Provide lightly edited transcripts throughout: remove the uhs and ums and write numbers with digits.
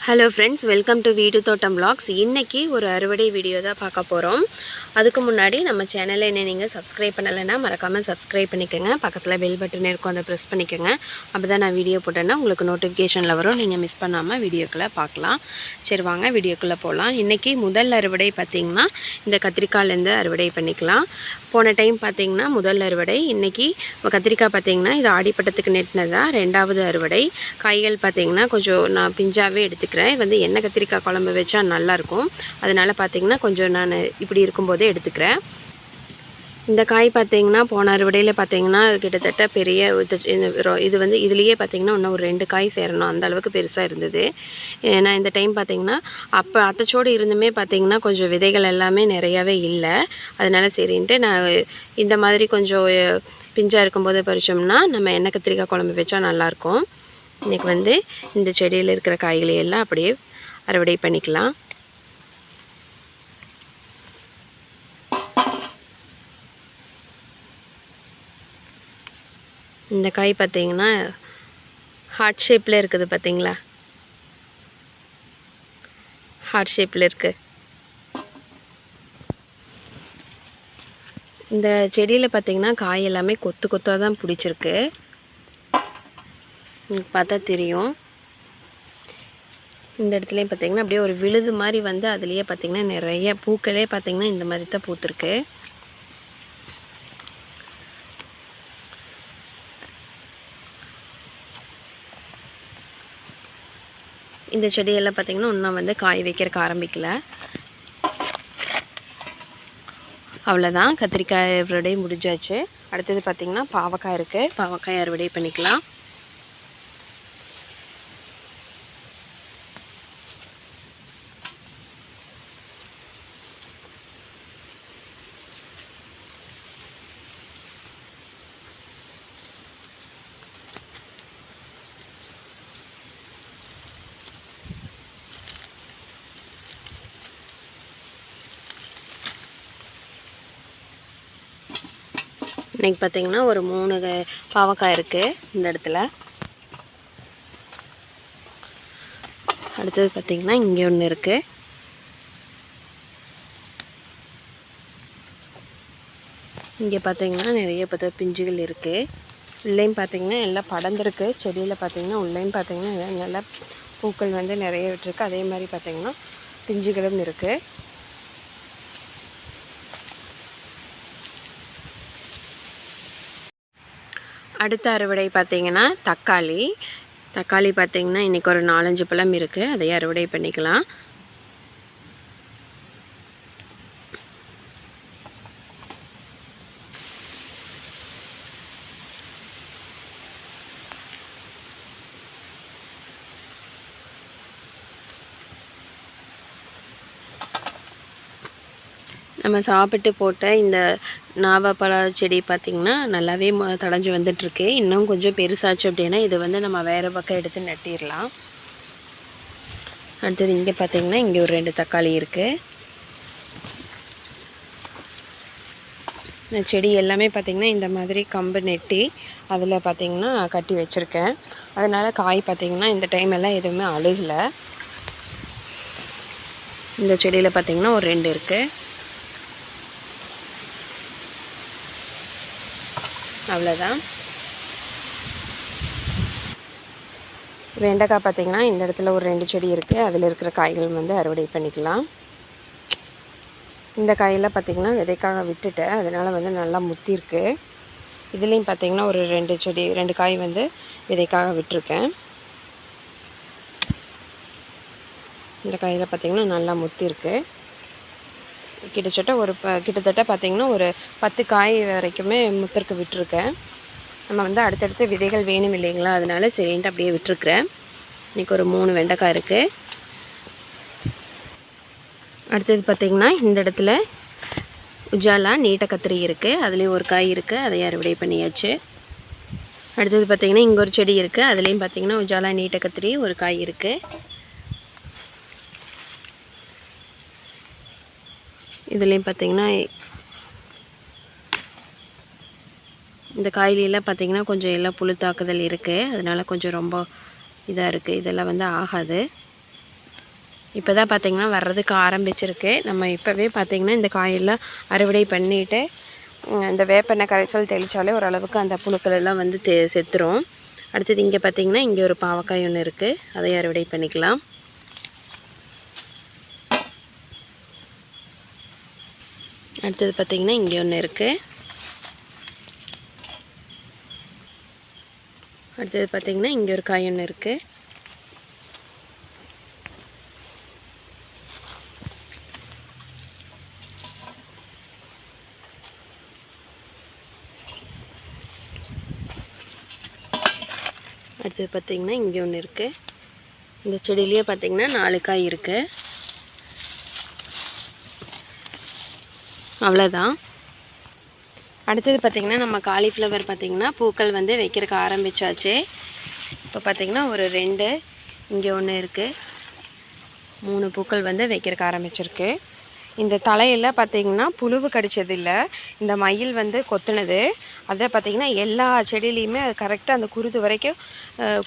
Hello friends, welcome to வீடு தோட்டம் vlogs. இன்றைக்கி ஒரு அறுவடை வீடியோ தான் பார்க்க போகிறோம். அதுக்கு முன்னாடி நம்ம சேனலை என்ன நீங்கள் சப்ஸ்கிரைப் பண்ணலைன்னா மறக்காமல் சப்ஸ்கிரைப் பண்ணிக்கோங்க. பக்கத்தில் பெல் பட்டன் இருக்கும், அதை ப்ரெஸ் பண்ணிக்கோங்க. அப்போ தான் நான் வீடியோ போட்டேன்னா உங்களுக்கு நோட்டிஃபிகேஷனில் வரும். நீங்கள் மிஸ் பண்ணாமல் வீடியோக்குள்ளே பார்க்கலாம். சரி வாங்க வீடியோக்குள்ளே போகலாம். இன்றைக்கி முதல் அறுவடை பார்த்திங்கன்னா இந்த கத்திரிக்காயிலேருந்து அறுவடை பண்ணிக்கலாம். போன டைம் பார்த்திங்கன்னா முதல் அறுவடை. இன்றைக்கி கத்திரிக்காய் பார்த்திங்கன்னா இது ஆடிப்பட்டத்துக்கு நெட்டினதா. ரெண்டாவது அறுவடை. காய்கள் பார்த்திங்கன்னா கொஞ்சம் நான் பிஞ்சாவே எடுத்துக்கிறேன். வந்து எண்ணெய் கத்திரிக்காய் குழம்பு வச்சா நல்லாயிருக்கும். அதனால் பார்த்திங்கன்னா கொஞ்சம் நான் இப்படி இருக்கும்போதே எடுத்துக்கிறேன். இந்த காய் பார்த்திங்கன்னா போன அறுவடையில் பார்த்திங்கன்னா கிட்டத்தட்ட பெரிய இது வந்து இதுலேயே பார்த்திங்கன்னா இன்னும் ஒரு 2 காய் சேரணும், அந்த அளவுக்கு பெருசாக இருந்தது. நான் இந்த டைம் பார்த்திங்கன்னா அப்போ அத்தச்சோடு இருந்துமே பார்த்திங்கன்னா கொஞ்சம் விதைகள் எல்லாமே நிறையாவே இல்லை. அதனால் சரின்ட்டு நான் இந்த மாதிரி கொஞ்சம் பிஞ்சாக இருக்கும்போது பறித்தோம்னா நம்ம எண்ணெய் கத்திரிக்காய் குழம்பு வச்சா நல்லாயிருக்கும். இன்றைக்கி வந்து இந்த செடியில் இருக்கிற காய்களை எல்லாம் அப்படியே அறுவடை பண்ணிக்கலாம். இந்த காய் பார்த்திங்கன்னா ஹார்ட் ஷேப்பில் இருக்குது. பார்த்திங்களா, ஹார்ட் ஷேப்பில் இருக்குது. இந்த செடியில் பார்த்திங்கன்னா காய் எல்லாமே கொத்து கொத்தாக தான் பிடிச்சிருக்கு. உங்களுக்கு பார்த்தா தெரியும். இந்த இடத்துலையும் பார்த்திங்கன்னா அப்படியே ஒரு விழுது மாதிரி வந்து அதுலேயே பார்த்திங்கன்னா நிறைய பூக்களே பார்த்திங்கன்னா இந்த மாதிரி தான் பூத்துருக்கு. இந்த செடியெல்லாம் பார்த்திங்கன்னா இன்னும் வந்து காய் வைக்கிறதுக்கு ஆரம்பிக்கல. அவ்வளோதான், கத்திரிக்காய் அறுவடை முடிஞ்சாச்சு. அடுத்தது பார்த்திங்கன்னா பாவக்காய் இருக்குது. பாவக்காய் அறுவடை பண்ணிக்கலாம். இன்றைக்கி பார்த்திங்கன்னா ஒரு 3 பாவக்காய் இருக்குது இந்த இடத்துல. அடுத்தது பார்த்திங்கன்னா இங்கே ஒன்று இருக்குது. இங்கே பார்த்திங்கன்னா நிறைய பிஞ்சுகள் இருக்குது. உள்ளேயும் பார்த்திங்கன்னா எல்லாம் படர்ந்துருக்கு. செடியில் பார்த்திங்கன்னா உள்ளேயும் பார்த்திங்கன்னா நல்லா பூக்கள் வந்து நிறைய விட்டுருக்கு. அதே மாதிரி பார்த்திங்கன்னா பிஞ்சுகளும் இருக்குது. அடுத்த அறுவடை பார்த்திங்கன்னா தக்காளி பார்த்திங்கன்னா இன்றைக்கி ஒரு 4-5 பழம் இருக்குது. அதை அறுவடை பண்ணிக்கலாம். நம்ம சாப்பிட்டு போட்ட இந்த நாவப்பழ செடி பார்த்திங்கன்னா நல்லாவே தடைஞ்சு வந்துட்டுருக்கு. இன்னும் கொஞ்சம் பெருசாச்சு அப்படின்னா இது வந்து நம்ம வேறு பக்கம் எடுத்து நட்டிடலாம். அடுத்தது இங்கே பார்த்திங்கன்னா இங்கே ஒரு 2 தக்காளி இருக்குது. இந்த செடி எல்லாமே பார்த்திங்கன்னா இந்த மாதிரி கம்பு நெட்டி அதில் பார்த்திங்கன்னா கட்டி வச்சுருக்கேன். அதனால் காய் பார்த்திங்கன்னா இந்த டைம் எல்லாம் எதுவுமே அழுகலை. இந்த செடியில் பார்த்திங்கன்னா ஒரு 2 இருக்குது. அவ்வளோதான். வெண்டைக்காய் பார்த்திங்கன்னா இந்த இடத்துல ஒரு 2 செடி இருக்குது. அதில் இருக்கிற காய்கள் வந்து அறுவடை பண்ணிக்கலாம். இந்த காயெல்லாம் பார்த்திங்கன்னா விதைக்காக விட்டுட்டேன், அதனால் வந்து நல்லா முத்திருக்கு. இதுலேயும் பார்த்திங்கன்னா ஒரு 2 காய் வந்து விதைக்காக விட்டுருக்கேன். இந்த காயில் பார்த்திங்கன்னா நல்லா முத்திருக்கு. கிட்டத்தட்ட பார்த்திங்கன்னா ஒரு 10 காய் வரைக்குமே முத்திருக்கு விட்டுருக்கேன். நம்ம வந்து அடுத்தடுத்து விதைகள் வேணும் இல்லைங்களா, அதனால சரின்ட்டு அப்படியே விட்டுருக்குறேன். இன்றைக்கி ஒரு 3 வெண்டைக்காய் இருக்குது. அடுத்தது பார்த்திங்கன்னா இந்த இடத்துல உஜாலா நீட்ட கத்திரி இருக்குது. அதுலேயும் ஒரு காய் இருக்குது, அதை அறுவடை பண்ணியாச்சு. அடுத்தது பார்த்திங்கன்னா இங்கே ஒரு செடி இருக்குது. அதுலேயும் பார்த்திங்கன்னா உஜாலா நீட்ட கத்திரி ஒரு காய் இருக்குது. இதுலேயும் பார்த்திங்கன்னா இந்த காயிலெல்லாம் பார்த்திங்கன்னா கொஞ்சம் எல்லாம் புழு தாக்குதல் இருக்குது. அதனால் கொஞ்சம் ரொம்ப இதாக இருக்குது. இதெல்லாம் வந்து ஆகாது. இப்போ தான் பார்த்திங்கன்னா வர்றதுக்கு ஆரம்பிச்சிருக்கு. நம்ம இப்போவே பார்த்திங்கன்னா இந்த காயெல்லாம் அறுவடை பண்ணிவிட்டு இந்த வேப்பெண்ணெய் கரைசல் தெளித்தாலே ஓரளவுக்கு அந்த புழுக்கள் எல்லாம் வந்து செத்துரும். அடுத்தது இங்கே பார்த்திங்கன்னா இங்கே ஒரு பாவக்காய் ஒன்று இருக்குது, அதையும் அறுவடை பண்ணிக்கலாம். அடுத்தது பார்த்திங்கன்னா இங்கே ஒன்று இருக்குது. அடுத்தது பார்த்திங்கன்னா இங்கே ஒரு காய் ஒன்று இருக்குது. அடுத்தது பார்த்திங்கன்னா இங்கே ஒன்று இருக்குது. இந்த செடியிலேயே பார்த்திங்கன்னா 4 காய் இருக்குது. அவ்வளோதான். அடுத்தது பார்த்திங்கன்னா நம்ம காலிஃப்ளவர் பார்த்திங்கன்னா பூக்கள் வந்து வைக்கிறதுக்கு ஆரம்பித்தாச்சு. இப்போ பார்த்திங்கன்னா ஒரு 2, இங்கே ஒன்று இருக்குது, 3 பூக்கள் வந்து வைக்கிறதுக்கு ஆரம்பிச்சிருக்கு. இந்த தலையில் பார்த்திங்கன்னா புழுவு கடிச்சது இல்லை, இந்த மயில் வந்து கொத்துனது. அதை பார்த்திங்கன்னா எல்லா செடியிலையுமே அது கரெக்டாக அந்த குருத்து வரைக்கும்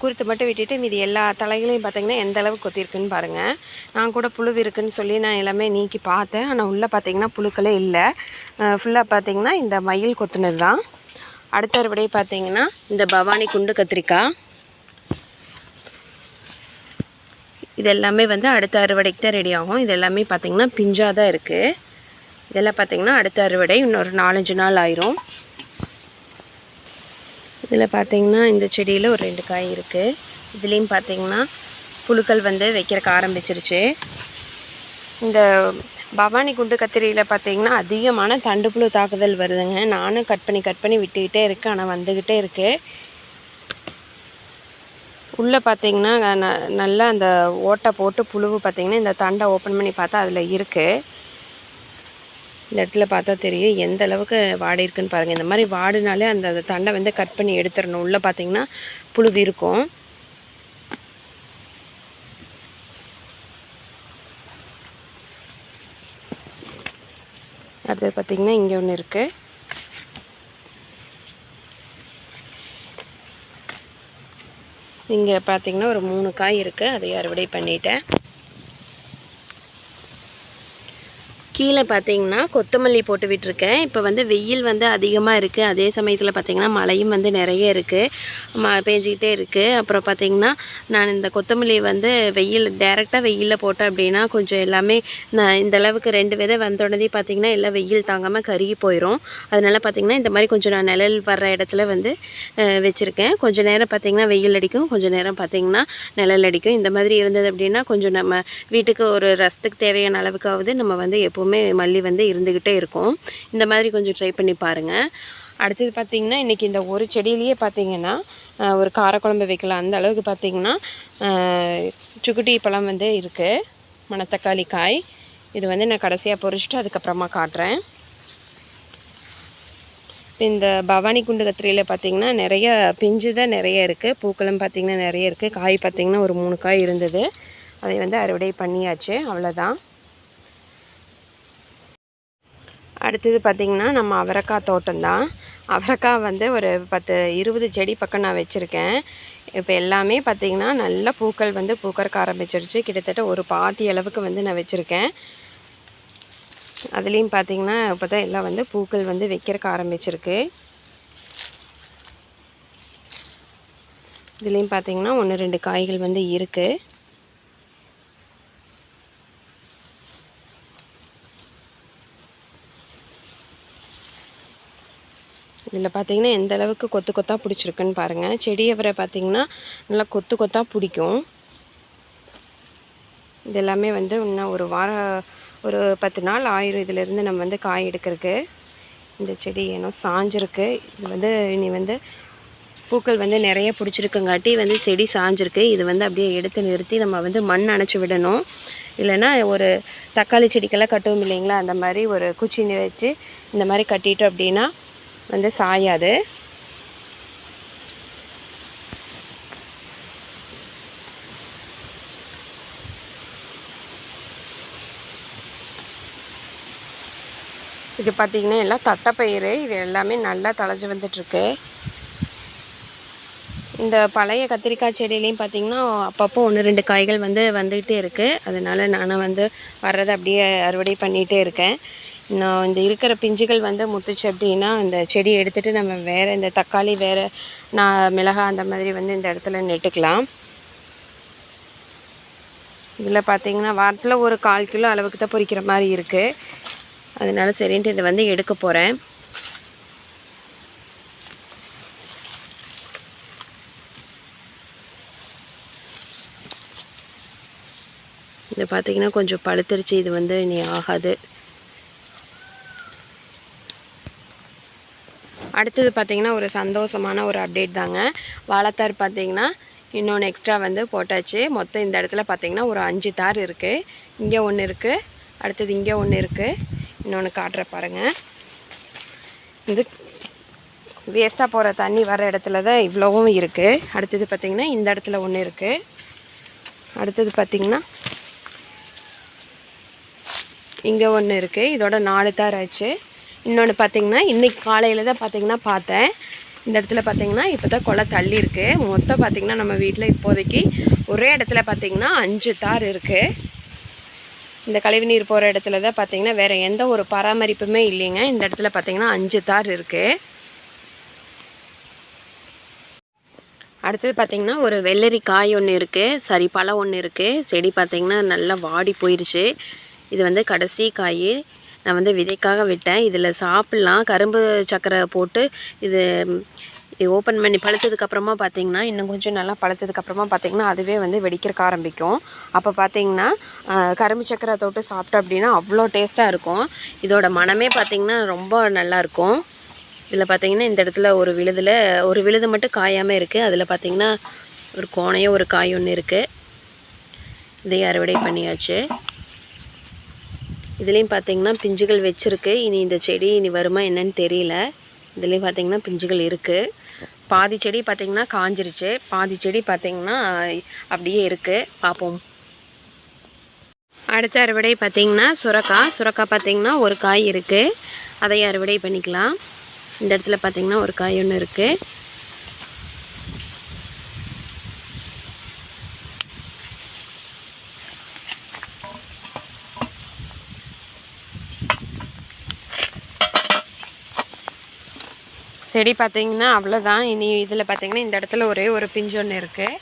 குருத்து மட்டும் விட்டுட்டு மீதி எல்லா தலைகளையும் பார்த்திங்கன்னா எந்த அளவுக்கு கொத்திருக்குன்னு பாருங்கள். நான் கூட புழுவு இருக்குதுன்னு சொல்லி நான் எல்லாமே நீக்கி பார்த்தேன். ஆனால் உள்ளே பார்த்திங்கன்னா புழுக்களே இல்லை. ஃபுல்லாக பார்த்திங்கன்னா இந்த மயில் கொத்துனது தான். அடுத்த அறுவடை பார்த்திங்கன்னா இந்த பவானி குண்டு கத்திரிக்காய். இது எல்லாமே வந்து அடுத்த அறுவடைக்கு தான் ரெடி ஆகும். இது எல்லாமே பார்த்திங்கன்னா பிஞ்சாக தான் இருக்குது. இதெல்லாம் பார்த்திங்கன்னா அடுத்த அறுவடை இன்னொரு 4-5 நாள் ஆயிரும். இதில் பார்த்திங்கன்னா இந்த செடியில் ஒரு 2 காய் இருக்குது. இதுலேயும் பார்த்திங்கன்னா புழுக்கள் வந்து வைக்கிறக்கு ஆரம்பிச்சிருச்சு. இந்த பவானி குண்டு கத்திரியில் பார்த்திங்கன்னா அதிகமான தண்டுப்புழு தாக்குதல் வருதுங்க. நானும் கட் பண்ணி விட்டுக்கிட்டே இருக்கேன், ஆனால் வந்துக்கிட்டே இருக்குது. உள்ளே பார்த்திங்கன்னா நல்லா அந்த ஓட்டை போட்டு புழுவு பார்த்திங்கன்னா இந்த தண்டை ஓப்பன் பண்ணி பார்த்தா அதில் இருக்குது. இந்த இடத்துல பார்த்தா தெரியும் எந்த அளவுக்கு வாடி இருக்குன்னு பாருங்கள். இந்த மாதிரி வாடினாலே அந்த தண்டை வந்து கட் பண்ணி எடுத்துடணும். உள்ளே பார்த்திங்கன்னா புழுவு இருக்கும். அடுத்தது பார்த்திங்கன்னா இங்கே ஒன்று இருக்குது. இங்கே பார்த்திங்கன்னா ஒரு 3 காய் இருக்குது, அதையும் அறுவடை பண்ணிட்டேன். கீழே பார்த்திங்கன்னா கொத்தமல்லி போட்டு விட்டுருக்கேன். இப்போ வந்து வெயில் வந்து அதிகமாக இருக்குது, அதே சமயத்தில் பார்த்திங்கன்னா மழையும் வந்து நிறைய இருக்குது, பேஞ்சிக்கிட்டே இருக்குது. அப்புறம் பார்த்திங்கன்னா நான் இந்த கொத்தமல்லி வந்து டேரெக்டாக வெயிலில் போட்டேன் அப்படின்னா கொஞ்சம் எல்லாமே இந்த அளவுக்கு 2 விதை வந்தோடனே பார்த்திங்கன்னா எல்லாம் வெயில் தாங்காமல் கருகி போயிடும். அதனால் பார்த்திங்கன்னா இந்த மாதிரி கொஞ்சம் நான் நிழல் வர்ற இடத்துல வந்து வச்சுருக்கேன். கொஞ்சம் நேரம் பார்த்திங்கன்னா வெயில் அடிக்கும், கொஞ்சம் நேரம் பார்த்திங்கன்னா நிழல் அடிக்கும். இந்த மாதிரி இருந்தது அப்படின்னா கொஞ்சம் நம்ம வீட்டுக்கு ஒரு ரசத்துக்கு தேவையான அளவுக்காவது நம்ம வந்து எப்போவுமே மல்லி வந்து இருந்துக்கிட்டே இருக்கும். இந்த மாதிரி கொஞ்சம் ட்ரை பண்ணி பாருங்கள். அடுத்தது பார்த்திங்கன்னா இன்றைக்கி இந்த ஒரு செடியிலேயே பார்த்திங்கன்னா ஒரு காரக்குழம்பு வைக்கலாம் அந்த அளவுக்கு பார்த்திங்கன்னா சுக்குட்டி பழம் வந்து இருக்குது, மணத்தக்காளி காய். இது வந்து நான் கடைசியாக பொரிச்சிட்டு அதுக்கப்புறமா காட்டுறேன். இந்த பவானி குண்டு கத்திரியில் பார்த்திங்கன்னா நிறைய பிஞ்சு தான் நிறைய இருக்குது, பூக்களும் பார்த்திங்கன்னா நிறைய இருக்குது. காய் பார்த்திங்கன்னா ஒரு 3 காய் இருந்தது, அதை வந்து அறுவடை பண்ணியாச்சு. அவ்வளோதான். அடுத்தது பார்த்திங்கன்னா நம்ம அவரைக்காய் தோட்டம் தான். அவரைக்காய் வந்து ஒரு 10-20 செடி பக்கம் நான் வச்சுருக்கேன். இப்போ எல்லாமே பார்த்திங்கன்னா நல்ல பூக்கள் வந்து பூக்கறக்க ஆரம்பிச்சிருச்சு. கிட்டத்தட்ட ஒரு பாதி அளவுக்கு வந்து நான் வச்சுருக்கேன். அதுலேயும் பார்த்திங்கன்னா இப்போ தான் எல்லாம் வந்து பூக்கள் வந்து வைக்கிறக்க ஆரம்பிச்சிருக்கு. இதுலேயும் பார்த்திங்கன்னா 1-2 காய்கள் வந்து இருக்குது. இதில் பார்த்திங்கன்னா எந்த அளவுக்கு கொத்து கொத்தாக பிடிச்சிருக்குன்னு பாருங்கள். செடி அவரை பார்த்திங்கன்னா நல்லா கொத்து கொத்தாக பிடிக்கும். இது எல்லாமே வந்து இன்னும் ஒரு 10 நாள் ஆயிரும் இதிலேருந்து நம்ம வந்து காய் எடுக்கிறதுக்கு. இந்த செடி ஏனோ சாஞ்சிருக்கு. இது வந்து இனி வந்து பூக்கள் வந்து நிறைய பிடிச்சிருக்குங்காட்டி வந்து செடி சாஞ்சிருக்கு. இது வந்து அப்படியே எடுத்து நிறுத்தி நம்ம வந்து மண் அணைச்சி விடணும். இல்லைன்னா ஒரு தக்காளி செடிக்கெல்லாம் கட்டுவோம் இல்லைங்களா, அந்த மாதிரி ஒரு குச்சி வச்சு இந்த மாதிரி கட்டிட்டோம் அப்படின்னா வந்து சாயாது. இது பார்த்திங்கன்னா எல்லாம் தட்டைப்பயிறு. இது எல்லாமே நல்லா தழைஞ்சி வந்துட்டுருக்கு. இந்த பழைய கத்திரிக்காய் செடியிலையும் பார்த்திங்கன்னா அப்பப்போ 1-2 காய்கள் வந்துகிட்டே இருக்குது. அதனால் நானும் வர்றதை அப்படியே அறுவடை பண்ணிகிட்டே இருக்கேன். இன்னும் இந்த இருக்கிற பிஞ்சுகள் முத்துச்சு அப்படின்னா இந்த செடியை எடுத்துகிட்டு நம்ம வேறு இந்த தக்காளி வேறு மிளகாய் அந்த மாதிரி இந்த இடத்துல நெட்டுக்கலாம். இதில் பார்த்திங்கன்னா வாரத்தில் ஒரு 1/4 கிலோ அளவுக்கு தான் பொரிக்கிற மாதிரி இருக்குது. அதனால சரின்ட்டு இதை எடுக்க போகிறேன். இது பார்த்திங்கன்னா கொஞ்சம் பழுத்துருச்சு. இது இனி ஆகாது. அடுத்தது பார்த்திங்கன்னா ஒரு சந்தோஷமான ஒரு அப்டேட் தாங்க. வாழைத்தார் பார்த்திங்கன்னா இன்னொன்று எக்ஸ்ட்ரா போட்டாச்சு. மொத்தம் இந்த இடத்துல பார்த்திங்கன்னா ஒரு 5 தார் இருக்குது. இங்கே ஒன்று இருக்குது, அடுத்தது இங்கே ஒன்று இருக்குது, இன்னொன்று காட்டுற பாருங்கள். இது வேஸ்ட்டாக போகிற தண்ணி வர இடத்துல தான் இவ்வளவும் இருக்குது. அடுத்தது பார்த்திங்கன்னா இந்த இடத்துல ஒன்று இருக்குது. அடுத்தது பார்த்திங்கன்னா இங்கே ஒன்று இருக்குது. இதோட 4 தார் ஆச்சு. இன்னொன்று பார்த்திங்கன்னா இன்றைக்கி காலையில் தான் பார்த்திங்கன்னா பார்த்தேன். இந்த இடத்துல பார்த்திங்கன்னா இப்போ தான் கொலை தள்ளி இருக்குது. மொத்தம் பார்த்திங்கன்னா நம்ம வீட்டில் இப்போதைக்கு ஒரே இடத்துல பார்த்திங்கன்னா 5 தார் இருக்குது. இந்த கழிவு நீர் போகிற இடத்துல தான் பார்த்திங்கன்னா வேறு எந்த ஒரு பராமரிப்புமே இல்லைங்க. இந்த இடத்துல பார்த்திங்கன்னா 5 தார் இருக்குது. அடுத்தது பார்த்திங்கன்னா ஒரு வெள்ளரி காய் ஒன்று இருக்குது, பழம் ஒன்று இருக்குது. செடி பார்த்திங்கன்னா நல்லா வாடி போயிடுச்சு. இது கடைசி காய். நான் விதைக்காக விட்டேன். இதில் சாப்பிட்லாம். கரும்பு சக்கரை போட்டு இது ஓப்பன் பண்ணி பழுத்ததுக்கப்புறமா பார்த்திங்கன்னா இன்னும் கொஞ்சம் நல்லா பழுத்ததுக்கப்புறமா பார்த்திங்கன்னா அதுவே வெடிக்கிறக்க ஆரம்பிக்கும். அப்போ பார்த்திங்கன்னா கரும்பு சக்கரை தொட்டு சாப்பிட்டோம் அப்படின்னா அவ்வளோ டேஸ்ட்டாக இருக்கும். இதோட மனமே பார்த்திங்கன்னா ரொம்ப நல்லாயிருக்கும். இதில் பார்த்திங்கன்னா இந்த இடத்துல ஒரு விழுது மட்டும் காயாமல் இருக்குது. அதில் பார்த்திங்கன்னா ஒரு கோணையும் ஒரு காய் ஒன்று இருக்குது. இதையும் அறுவடை பண்ணியாச்சு. இதுலேயும் பார்த்திங்கன்னா பிஞ்சுகள் வச்சுருக்கு. இனி இந்த செடி இனி வருமா என்னன்னு தெரியல. இதுலேயும் பார்த்திங்கன்னா பிஞ்சுகள் இருக்குது. பாதி செடி பார்த்திங்கன்னா காஞ்சிருச்சு, பாதி செடி பார்த்திங்கன்னா அப்படியே இருக்குது. பார்ப்போம். அடுத்த அறுவடை பார்த்திங்கன்னா சுரக்காய் பார்த்திங்கன்னா ஒரு காய் இருக்குது. அதை அறுவடை பண்ணிக்கலாம். இந்த இடத்துல பார்த்திங்கன்னா ஒரு காய் ஒன்று இருக்குது. செடி பார்த்திங்கன்னா அவ்வளோதான். இனி இதில் பார்த்திங்கன்னா இந்த இடத்துல ஒரே ஒரு பிஞ்சு ஒன்று இருக்குது.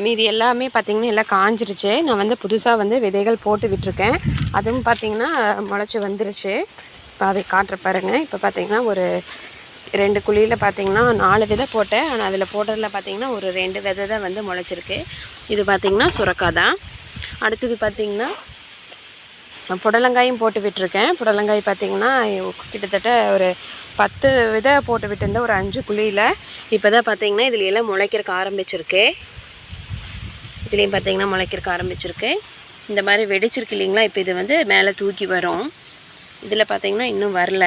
மீதி எல்லாமே பார்த்திங்கன்னா எல்லாம் காஞ்சிருச்சு. நான் புதுசாக விதைகள் போட்டு விட்டுருக்கேன். அதுவும் பார்த்திங்கன்னா முளைச்சி வந்துருச்சு. இப்போ அதை காட்டுற பாருங்கள். இப்போ பார்த்திங்கன்னா ஒரு 2 குழியில் பார்த்திங்கன்னா 4 விதை போட்டேன். ஆனால் அதில் போடுறதுல பார்த்திங்கன்னா ஒரு 2 விதை தான் முளைச்சிருக்கு. இது பார்த்திங்கன்னா சுரக்காய் தான். அடுத்தது பார்த்திங்கன்னா புடலங்காயும் போட்டு விட்டுருக்கேன். புடலங்காய் பார்த்திங்கன்னா கிட்டத்தட்ட ஒரு 10 விதை போட்டு விட்டுருந்தேன் ஒரு 5 குழியில். இப்போ தான் பார்த்திங்கன்னா இதில் எல்லாம் முளைக்கிறக்க ஆரம்பிச்சிருக்கு. இதுலேயும் பார்த்திங்கன்னா முளைக்கிறக்க ஆரம்பிச்சிருக்கு. இந்த மாதிரி வெடிச்சிருக்கு இல்லைங்களா. இப்போ இது மேலே தூக்கி வரும். இதில் பார்த்திங்கன்னா இன்னும் வரல.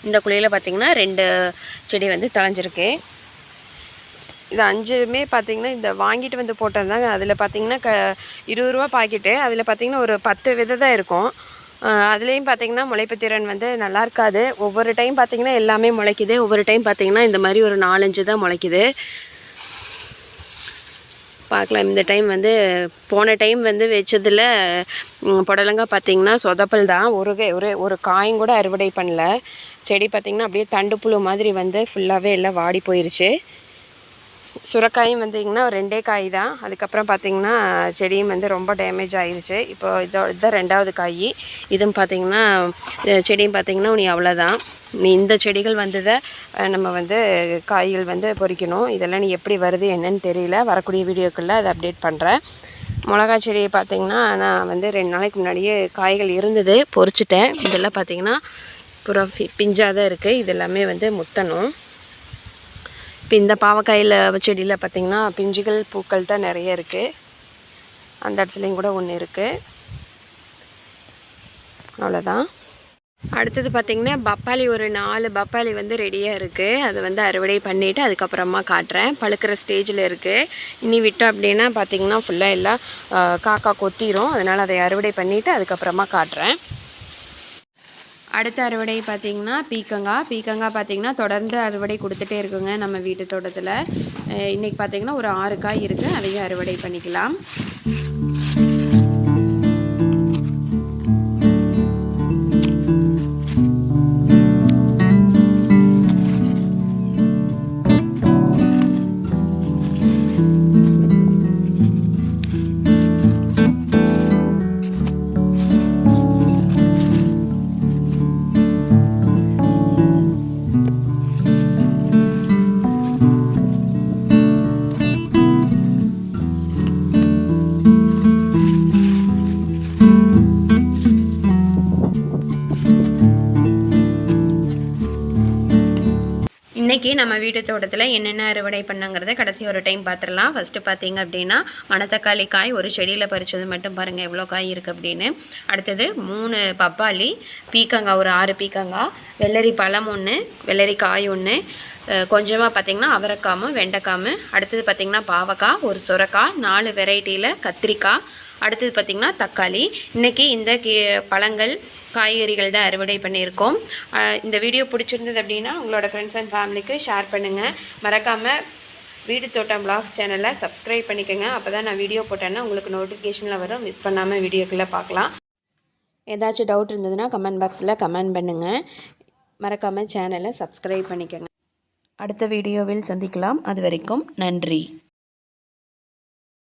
இந்த குழியில் பார்த்திங்கன்னா 2 செடி தழைஞ்சிருக்கு. இது 5மே பார்த்திங்கன்னா இந்த வாங்கிட்டு போட்டது அதில் பார்த்திங்கன்னா 20 ரூபா பாக்கெட்டு. அதில் பார்த்திங்கன்னா ஒரு 10 விதை தான் இருக்கும். அதுலேயும் பார்த்திங்கன்னா முளைப்பு திறன் நல்லா இருக்காது. ஒவ்வொரு டைம் பார்த்திங்கன்னா எல்லாமே முளைக்குது, ஒவ்வொரு டைம் பார்த்திங்கன்னா இந்த மாதிரி ஒரு 4-5 தான் முளைக்குது. பார்க்கலாம். இந்த டைம் போன டைம் வச்சதில் புடலங்காய் பார்த்திங்கன்னா சொதப்பல் தான். ஒரு காயும் கூட அறுவடை பண்ணல. செடி பார்த்திங்கன்னா அப்படியே தண்டு புழு மாதிரி ஃபுல்லாகவே எல்லாம் வாடி போயிடுச்சு. சுரக்காயும் பார்த்திங்கன்னா 2 காய் தான். அதுக்கப்புறம் பார்த்திங்கன்னா செடியும் ரொம்ப டேமேஜ் ஆகிடுச்சு. இப்போ இதுதான் 2வது காய். இதுவும் பார்த்திங்கன்னா செடியும் பார்த்திங்கன்னா நீ அவ்வளோதான். நீ இந்த செடிகள் நம்ம காய்கள் பொறிக்கணும். இதெல்லாம் நீ எப்படி வருது என்னன்னு தெரியல. வரக்கூடிய வீடியோக்களில் அதை அப்டேட் பண்ணுறேன். மிளகா செடியை பார்த்திங்கன்னா நான் 2 நாளைக்கு முன்னாடியே காய்கள் இருந்தது, பொறிச்சிட்டேன். இதெல்லாம் பார்த்திங்கன்னா பூரா பிஞ்சாக தான் இருக்குது. இதெல்லாமே முத்தணும். இப்போ இந்த பாவக்காயில் செடியில் பார்த்திங்கன்னா பிஞ்சுகள் பூக்கள் தான் நிறைய இருக்குது. அந்த இடத்துலையும் கூட ஒன்று இருக்குது. அவ்வளோதான். அடுத்தது பார்த்திங்கன்னா பப்பாளி ஒரு 4 பப்பாளி ரெடியாக இருக்குது. அது அறுவடை பண்ணிவிட்டு அதுக்கப்புறமா காட்டுறேன். பழுக்கிற ஸ்டேஜில் இருக்குது. இனி விட்டோம் அப்படின்னா பார்த்திங்கன்னா ஃபுல்லாக எல்லாம் காக்கா கொத்திரும். அதனால் அதை அறுவடை பண்ணிவிட்டு அதுக்கப்புறமா காட்டுறேன். அடுத்த அறுவடை பார்த்திங்கன்னா பீக்கங்காய் பார்த்திங்கன்னா தொடர்ந்து அறுவடை கொடுத்துட்டே இருக்குங்க நம்ம வீட்டு தோட்டத்தில். இன்றைக்கி பார்த்திங்கன்னா ஒரு 6 காய் இருக்குது, அதையும் அறுவடை பண்ணிக்கலாம். இன்றைக்கி நம்ம வீட்டு தோட்டத்தில் என்னென்ன அறுவடை பண்ணங்கிறத கடைசி ஒரு டைம் பார்த்துடலாம். ஃபஸ்ட்டு பார்த்திங்க அப்படின்னா மணத்தக்காளி காய் ஒரு செடியில் பறித்தது மட்டும் பாருங்கள் எவ்வளோ காய் இருக்குது அப்படின்னு. அடுத்தது 3 பப்பாளி, பீக்கங்காய் ஒரு 6 பீக்கங்காய், வெள்ளரி பழம் 1, வெள்ளரி காய் 1, கொஞ்சமாக பார்த்திங்கன்னா அவரைக்காயும் வெண்டைக்காயும். அடுத்தது பார்த்திங்கன்னா பாவக்காய், ஒரு சுரைக்காய், 4 வெரைட்டியில் கத்திரிக்காய். அடுத்தது பார்த்திங்கன்னா தக்காளி. இன்றைக்கி இந்த பழங்கள் காய்கறிகள் தான் அறுவடை பண்ணியிருக்கோம். இந்த வீடியோ பிடிச்சிருந்தது அப்படின்னா உங்களோட ஃப்ரெண்ட்ஸ் அண்ட் ஃபேமிலிக்கு ஷேர் பண்ணுங்கள். மறக்காமல் வீடு தோட்டம் வ்ளாக்ஸ் சேனலை சப்ஸ்கிரைப் பண்ணிக்கோங்க. அப்போ தான் நான் வீடியோ போட்டேன்னா உங்களுக்கு நோட்டிஃபிகேஷனில் வரும். மிஸ் பண்ணாமல் வீடியோக்குள்ளே பார்க்கலாம். ஏதாச்சும் டவுட் இருந்ததுன்னா கமெண்ட் பாக்ஸில் கமெண்ட் பண்ணுங்கள். மறக்காமல் சேனலை சப்ஸ்கிரைப் பண்ணிக்கோங்க. அடுத்த வீடியோவில் சந்திக்கலாம். அது வரைக்கும் நன்றி.